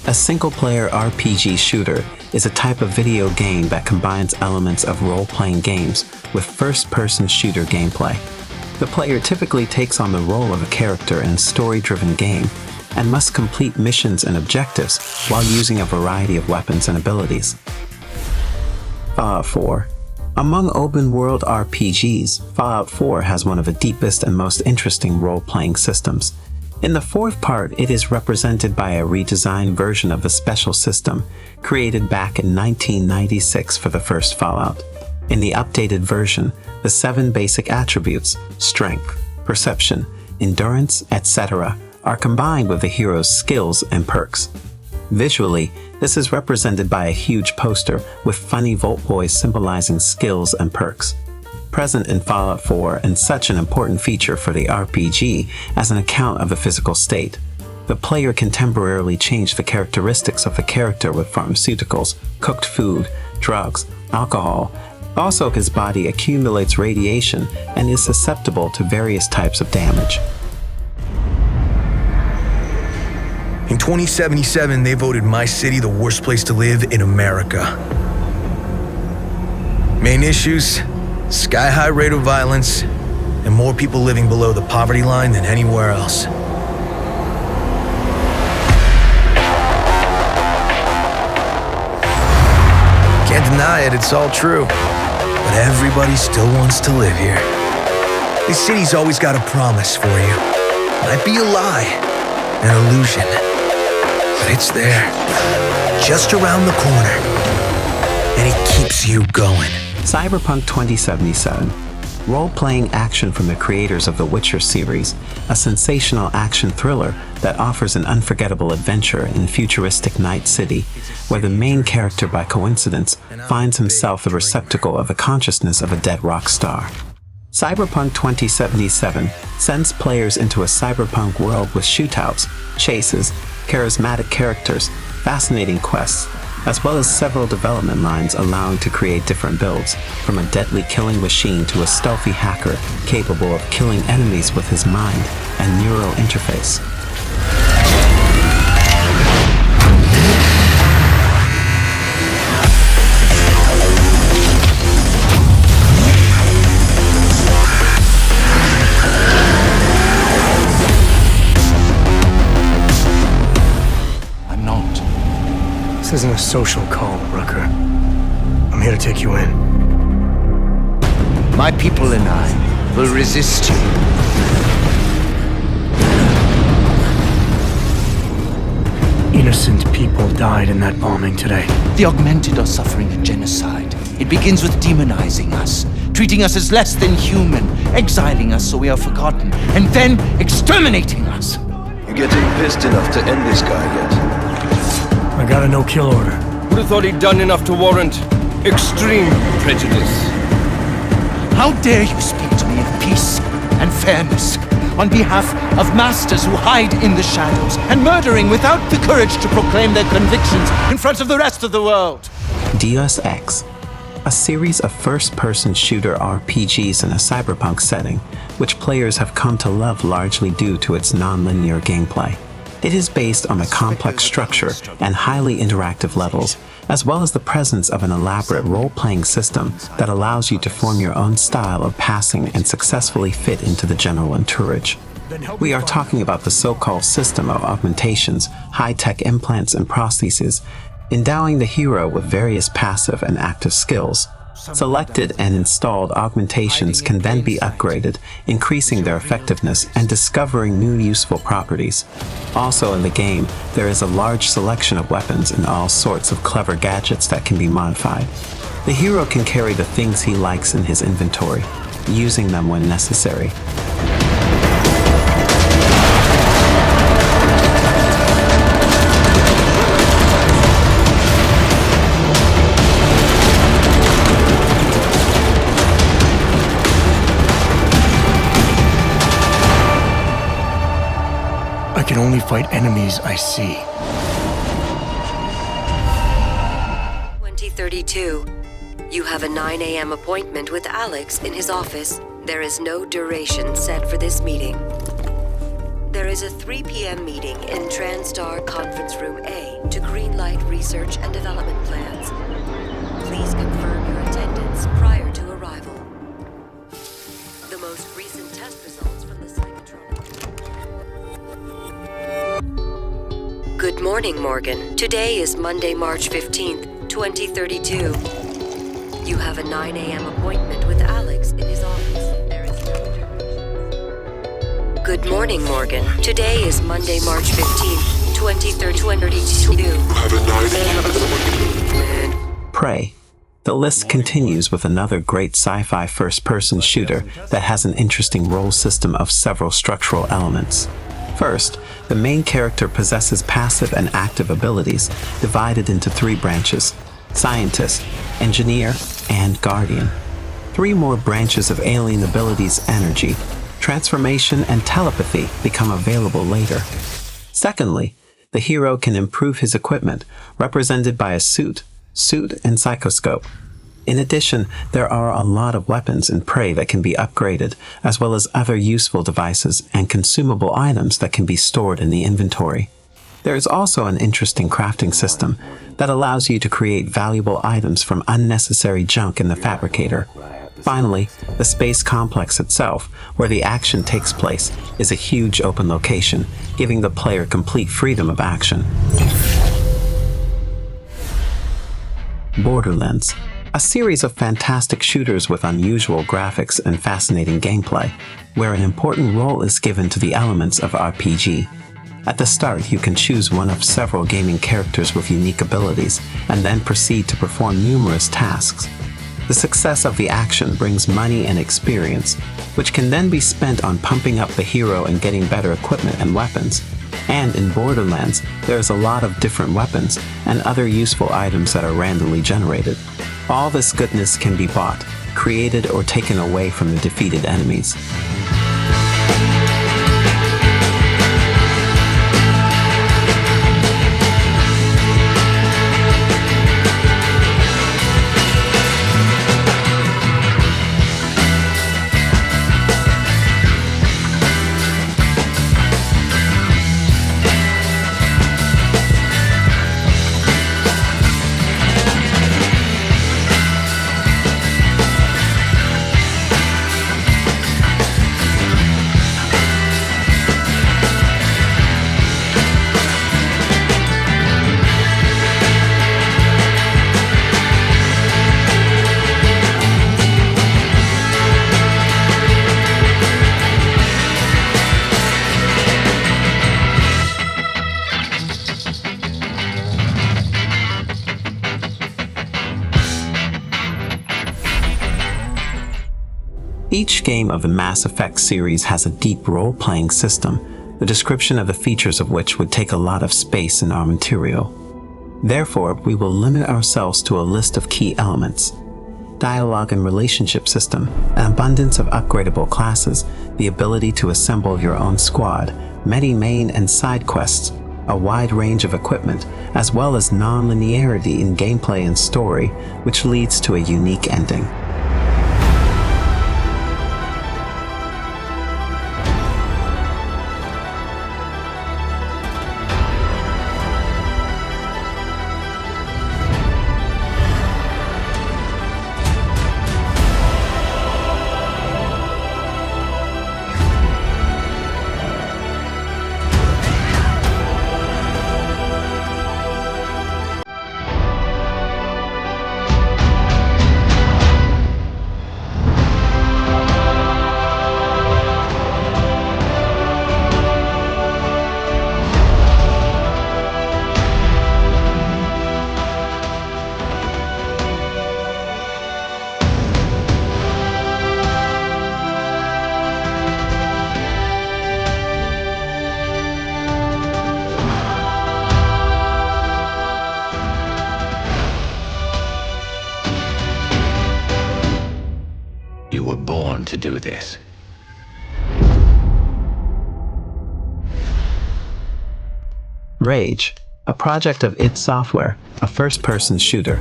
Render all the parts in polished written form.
A single-player RPG shooter is a type of video game that combines elements of role-playing games with first-person shooter gameplay. The player typically takes on the role of a character in a story-driven game and must complete missions and objectives while using a variety of weapons and abilities. Fallout 4. Among open-world RPGs, Fallout 4 has one of the deepest and most interesting role-playing systems. In the fourth part, it is represented by a redesigned version of the special system, created back in 1996 for the first Fallout. In the updated version, the 7 basic attributes, strength, perception, endurance, etc., are combined with the hero's skills and perks. Visually, this is represented by a huge poster with funny Volt Boys symbolizing skills and perks. Present in Fallout 4 and such an important feature for the RPG as an account of the physical state. The player can temporarily change the characteristics of the character with pharmaceuticals, cooked food, drugs, alcohol. Also, his body accumulates radiation and is susceptible to various types of damage. In 2077, they voted my city the worst place to live in America. Main issues: sky-high rate of violence, and more people living below the poverty line than anywhere else. Can't deny it, it's all true. But everybody still wants to live here. This city's always got a promise for you. Might be a lie, an illusion, but it's there, just around the corner, and it keeps you going. Cyberpunk 2077. Role-playing action from the creators of the Witcher series, a sensational action thriller that offers an unforgettable adventure in futuristic Night City, where the main character by coincidence finds himself the receptacle of the consciousness of a dead rock star. Cyberpunk 2077 sends players into a cyberpunk world with shootouts, chases, charismatic characters, fascinating quests, as well as several development lines allowing to create different builds, from a deadly killing machine to a stealthy hacker capable of killing enemies with his mind and neural interface. This isn't a social call, Rucker. I'm here to take you in. My people and I will resist you. Innocent people died in that bombing today. The augmented are suffering a genocide. It begins with demonizing us, treating us as less than human, exiling us so we are forgotten, and then exterminating us. You getting pissed enough to end this guy yet? I got a no-kill order. Would have thought he'd done enough to warrant extreme prejudice. How dare you speak to me of peace and fairness on behalf of masters who hide in the shadows and murdering without the courage to proclaim their convictions in front of the rest of the world? Deus Ex, a series of first-person shooter RPGs in a cyberpunk setting, which players have come to love largely due to its non-linear gameplay. It is based on a complex structure and highly interactive levels, as well as the presence of an elaborate role-playing system that allows you to form your own style of passing and successfully fit into the general entourage. We are talking about the so-called system of augmentations, high-tech implants and prostheses, endowing the hero with various passive and active skills. Selected and installed augmentations can then be upgraded, increasing their effectiveness and discovering new useful properties. Also in the game, there is a large selection of weapons and all sorts of clever gadgets that can be modified. The hero can carry the things he likes in his inventory, using them when necessary. I can only fight enemies I see. 2032. You have a 9 a.m. appointment with Alex in his office. There is no duration set for this meeting. There is a 3 p.m. meeting in TranStar Conference Room A to flight research and development plans. Please confirm your attendance prior to arrival. The most recent test results from the Cyberpunk. Good morning, Morgan. Today is Monday, March 15th, 2032. You have a 9 a.m. appointment with Alex in his office. There is no duration. Good morning, Morgan. Today is Monday, March 15th, 2032. You have a 9 a.m. appointment. Prey. The list continues with another great sci-fi first-person shooter that has an interesting role system of several structural elements. First, the main character possesses passive and active abilities divided into three branches: Scientist, Engineer, and Guardian. Three more branches of alien abilities: Energy, Transformation, and Telepathy become available later. Secondly, the hero can improve his equipment, represented by a suit, and psychoscope. In addition, there are a lot of weapons in Prey that can be upgraded, as well as other useful devices and consumable items that can be stored in the inventory. There is also an interesting crafting system that allows you to create valuable items from unnecessary junk in the fabricator. Finally, the space complex itself, where the action takes place, is a huge open location, giving the player complete freedom of action. Borderlands, a series of fantastic shooters with unusual graphics and fascinating gameplay, where an important role is given to the elements of RPG. At the start, you can choose one of several gaming characters with unique abilities, and then proceed to perform numerous tasks. The success of the action brings money and experience, which can then be spent on pumping up the hero and getting better equipment and weapons. And in Borderlands, there's a lot of different weapons and other useful items that are randomly generated. All this goodness can be bought, created, or taken away from the defeated enemies. Each game of the Mass Effect series has a deep role-playing system, the description of the features of which would take a lot of space in our material. Therefore, we will limit ourselves to a list of key elements: dialogue and relationship system, an abundance of upgradable classes, the ability to assemble your own squad, many main and side quests, a wide range of equipment, as well as non-linearity in gameplay and story, which leads to a unique ending. To do this. Rage, a project of id Software, a first-person shooter.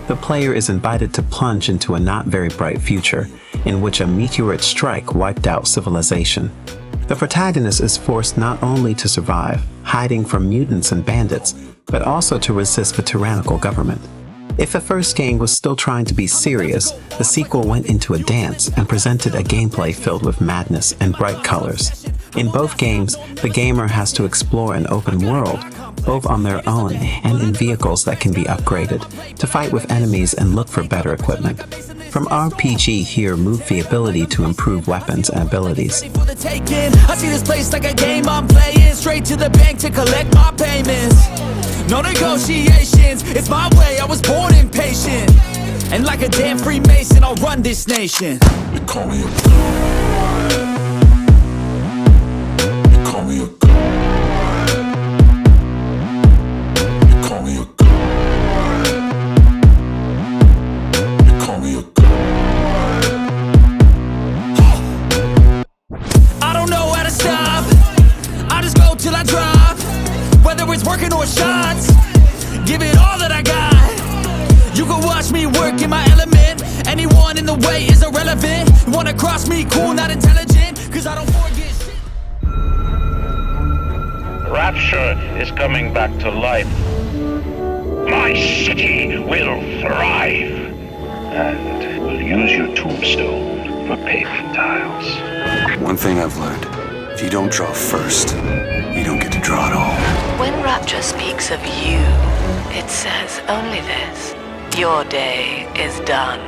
The the player is invited to plunge into a not very bright future in which a meteorite strike wiped out civilization. The protagonist is forced not only to survive, hiding from mutants and bandits, but also to resist the tyrannical government. If the first game was still trying to be serious, the sequel went into a dance and presented a gameplay filled with madness and bright colors. In both games, the gamer has to explore an open world, both on their own and in vehicles that can be upgraded, to fight with enemies and look for better equipment. From RPG, here move the ability to improve weapons and abilities. I see this place like a game I'm playing, straight to the bank to collect my payments. No negotiations, it's my way, I was born impatient. And like a damn Freemason, I'll run this nation. You call me a god. You call me a god. You call me a god. You call me a god. I don't know how to stop, I just go till I drop. Whether it's working or shots, give it all that I got. You can watch me work in my element. Anyone in the way is irrelevant. You wanna cross me, cool, not intelligent, cause I don't forget shit. Rapture is coming back to life. My city will thrive. And we'll use your tombstone for paving tiles. One thing I've learned, if you don't draw first, you don't get to draw at all. When Rapture speaks of you, it says only this: your day is done.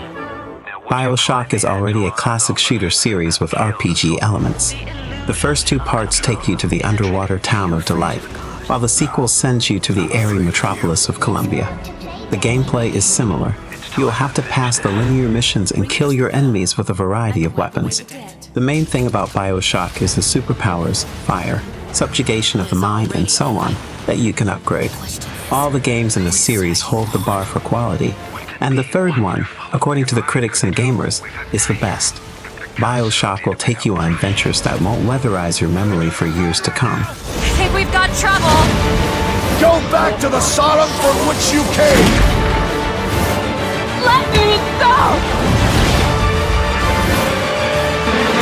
BioShock is already a classic shooter series with RPG elements. The first two parts take you to the underwater town of Delight, while the sequel sends you to the airy metropolis of Columbia. The gameplay is similar. You will have to pass the linear missions and kill your enemies with a variety of weapons. The main thing about BioShock is the superpowers, fire, subjugation of the mind, and so on, that you can upgrade. All the games in the series hold the bar for quality, and the third one, according to the critics and gamers, is the best. BioShock will take you on adventures that won't weatherize your memory for years to come. I think we've got trouble! Go back to the Sodom from which you came! Let me go!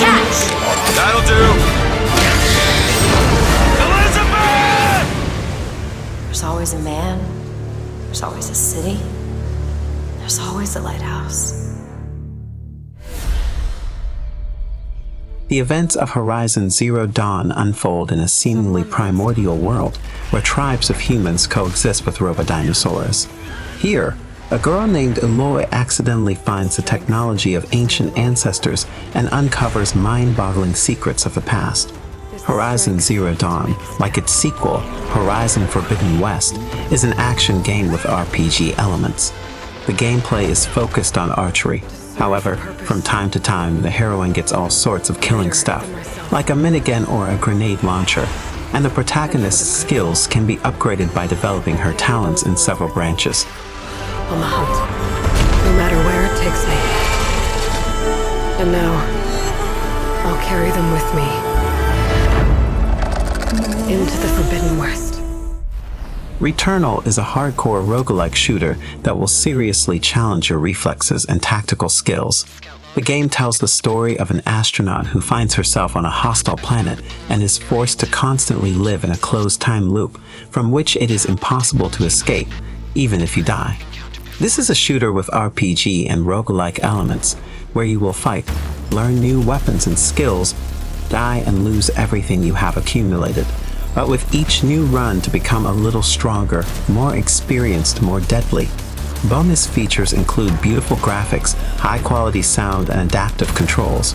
Catch! That'll do! There's always a man, there's always a city, there's always a lighthouse. The events of Horizon Zero Dawn unfold in a seemingly primordial world where tribes of humans coexist with robodinosaurs. Here, a girl named Eloy accidentally finds the technology of ancient ancestors and uncovers mind-boggling secrets of the past. Horizon Zero Dawn, like its sequel, Horizon Forbidden West, is an action game with RPG elements. The gameplay is focused on archery. However, from time to time, the heroine gets all sorts of killing stuff, like a minigun or a grenade launcher, and the protagonist's skills can be upgraded by developing her talents in several branches. On the hunt, no matter where it takes me. And now, I'll carry them with me. Into the Forbidden West. Returnal is a hardcore roguelike shooter that will seriously challenge your reflexes and tactical skills. The game tells the story of an astronaut who finds herself on a hostile planet and is forced to constantly live in a closed time loop from which it is impossible to escape, even if you die. This is a shooter with RPG and roguelike elements, where you will fight, learn new weapons and skills, die and lose everything you have accumulated, but with each new run to become a little stronger, more experienced, more deadly. Bonus features include beautiful graphics, high-quality sound, and adaptive controls.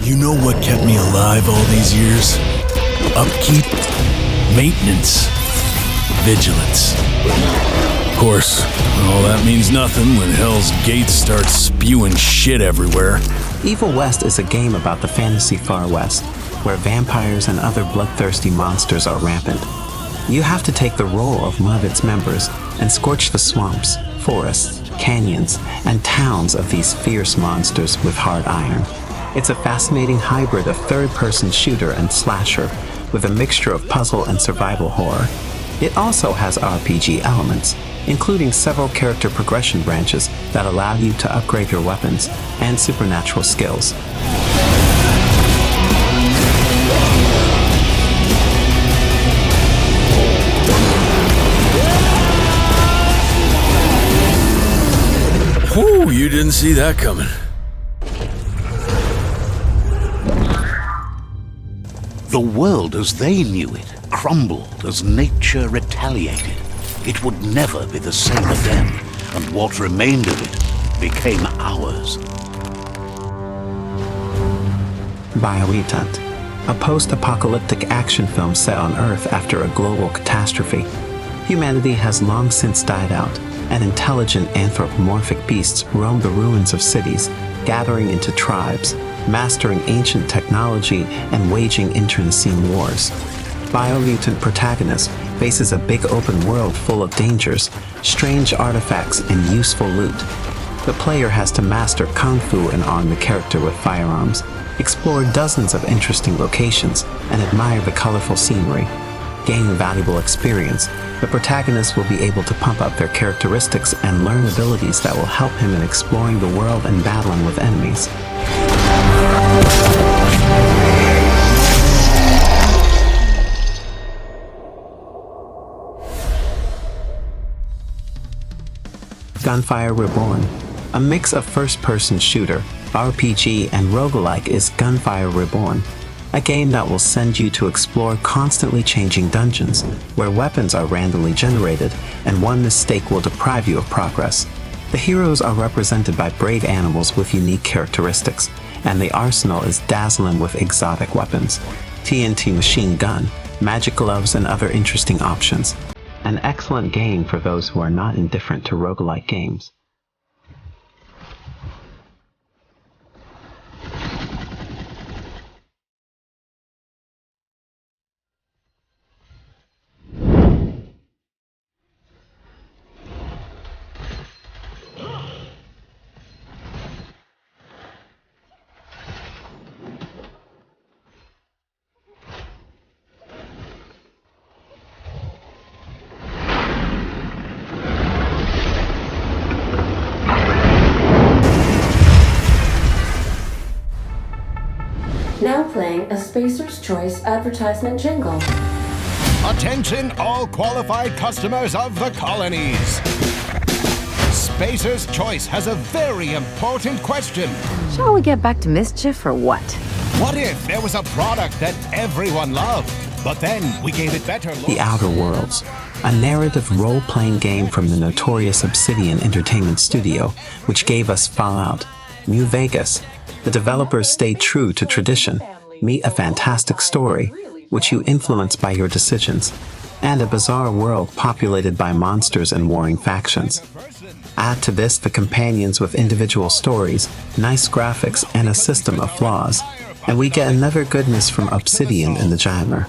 You know what kept me alive all these years? Upkeep, maintenance, vigilance. Of course, Well, that means nothing when Hell's Gate starts spewing shit everywhere. Evil West is a game about the fantasy Far West, where vampires and other bloodthirsty monsters are rampant. You have to take the role of one of its members and scorch the swamps, forests, canyons, and towns of these fierce monsters with hard iron. It's a fascinating hybrid of third-person shooter and slasher, with a mixture of puzzle and survival horror. It also has RPG elements, including several character progression branches that allow you to upgrade your weapons and supernatural skills. Whew, you didn't see that coming. The world as they knew it crumbled as nature retaliated. It would never be the same again, and what remained of it became ours. Biomutant, a post-apocalyptic action film set on Earth after a global catastrophe. Humanity has long since died out, and intelligent anthropomorphic beasts roam the ruins of cities, gathering into tribes, mastering ancient technology and waging internecine wars. Biomutant protagonist faces a big open world full of dangers, strange artifacts, and useful loot. The player has to master Kung Fu and arm the character with firearms, explore dozens of interesting locations, and admire the colorful scenery. Gaining valuable experience, the protagonist will be able to pump up their characteristics and learn abilities that will help him in exploring the world and battling with enemies. Gunfire Reborn, a mix of first-person shooter, RPG, and roguelike, is Gunfire Reborn, a game that will send you to explore constantly changing dungeons, where weapons are randomly generated, and one mistake will deprive you of progress. The heroes are represented by brave animals with unique characteristics, and the arsenal is dazzling with exotic weapons, TNT machine gun, magic gloves, and other interesting options. An excellent game for those who are not indifferent to roguelike games. Now playing a Spacer's Choice advertisement jingle. Attention all qualified customers of the colonies. Spacer's Choice has a very important question. Shall we get back to mischief or what? What if there was a product that everyone loved, but then we gave it better looks? The Outer Worlds, a narrative role-playing game from the notorious Obsidian Entertainment Studio, which gave us Fallout, New Vegas. The developers stayed true to tradition, meet a fantastic story, which you influence by your decisions, and a bizarre world populated by monsters and warring factions. Add to this the companions with individual stories, nice graphics, and a system of flaws, and we get another goodness from Obsidian in the genre.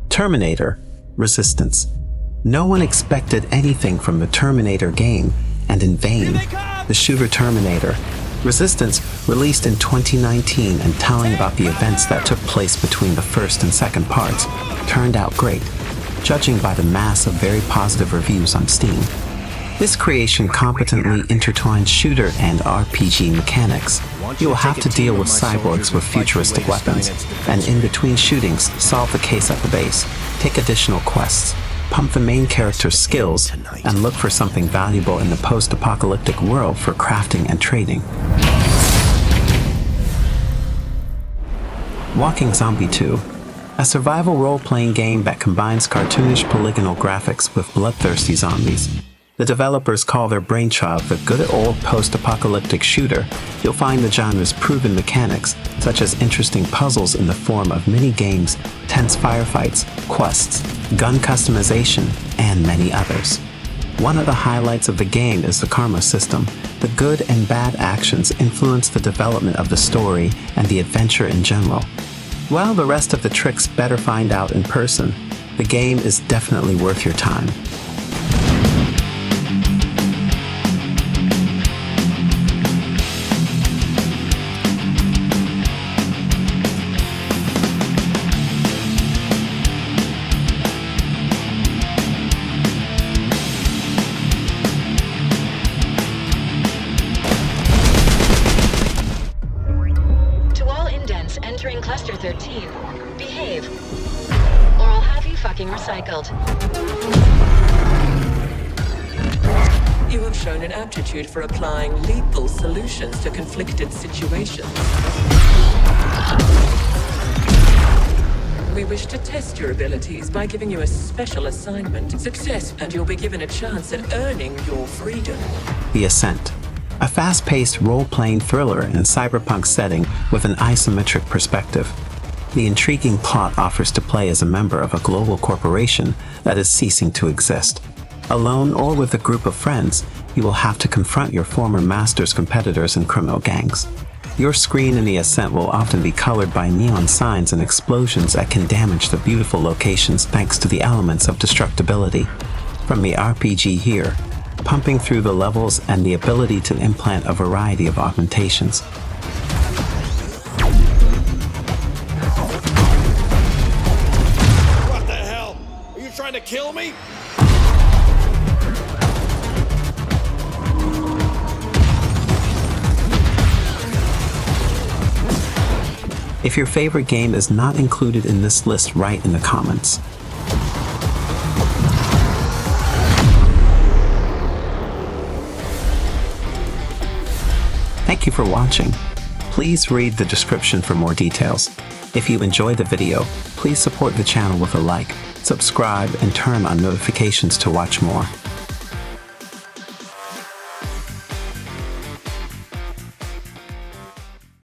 Terminator, Resistance. No one expected anything from the Terminator game, and in vain. The shooter Terminator, Resistance, released in 2019 and telling about the events that took place between the first and second parts, turned out great, judging by the mass of very positive reviews on Steam. This creation competently intertwines shooter and RPG mechanics. You will have to deal with cyborgs with futuristic weapons, and in between shootings, solve the case at the base, take additional quests, pump the main character's skills, and look for something valuable in the post-apocalyptic world for crafting and trading. Walking Zombie 2, a survival role-playing game that combines cartoonish polygonal graphics with bloodthirsty zombies. The developers call their brainchild the good old post-apocalyptic shooter. You'll find the genre's proven mechanics, such as interesting puzzles in the form of mini-games, tense firefights, quests, gun customization, and many others. One of the highlights of the game is the karma system. The good and bad actions influence the development of the story and the adventure in general. While the rest of the tricks better find out in person, the game is definitely worth your time. Entering Cluster 13. Behave. Or I'll have you fucking recycled. You have shown an aptitude for applying lethal solutions to conflicted situations. We wish to test your abilities by giving you a special assignment. Success, and you'll be given a chance at earning your freedom. The Ascent, a fast-paced role-playing thriller in a cyberpunk setting with an isometric perspective. The intriguing plot offers to play as a member of a global corporation that is ceasing to exist. Alone or with a group of friends, you will have to confront your former master's competitors and criminal gangs. Your screen in the Ascent will often be colored by neon signs and explosions that can damage the beautiful locations thanks to the elements of destructibility. From the RPG here, pumping through the levels and the ability to implant a variety of augmentations. What the hell? Are you trying to kill me? If your favorite game is not included in this list, write in the comments. Thank you for watching. Please read the description for more details. If you enjoyed the video, please support the channel with a like, subscribe, and turn on notifications to watch more.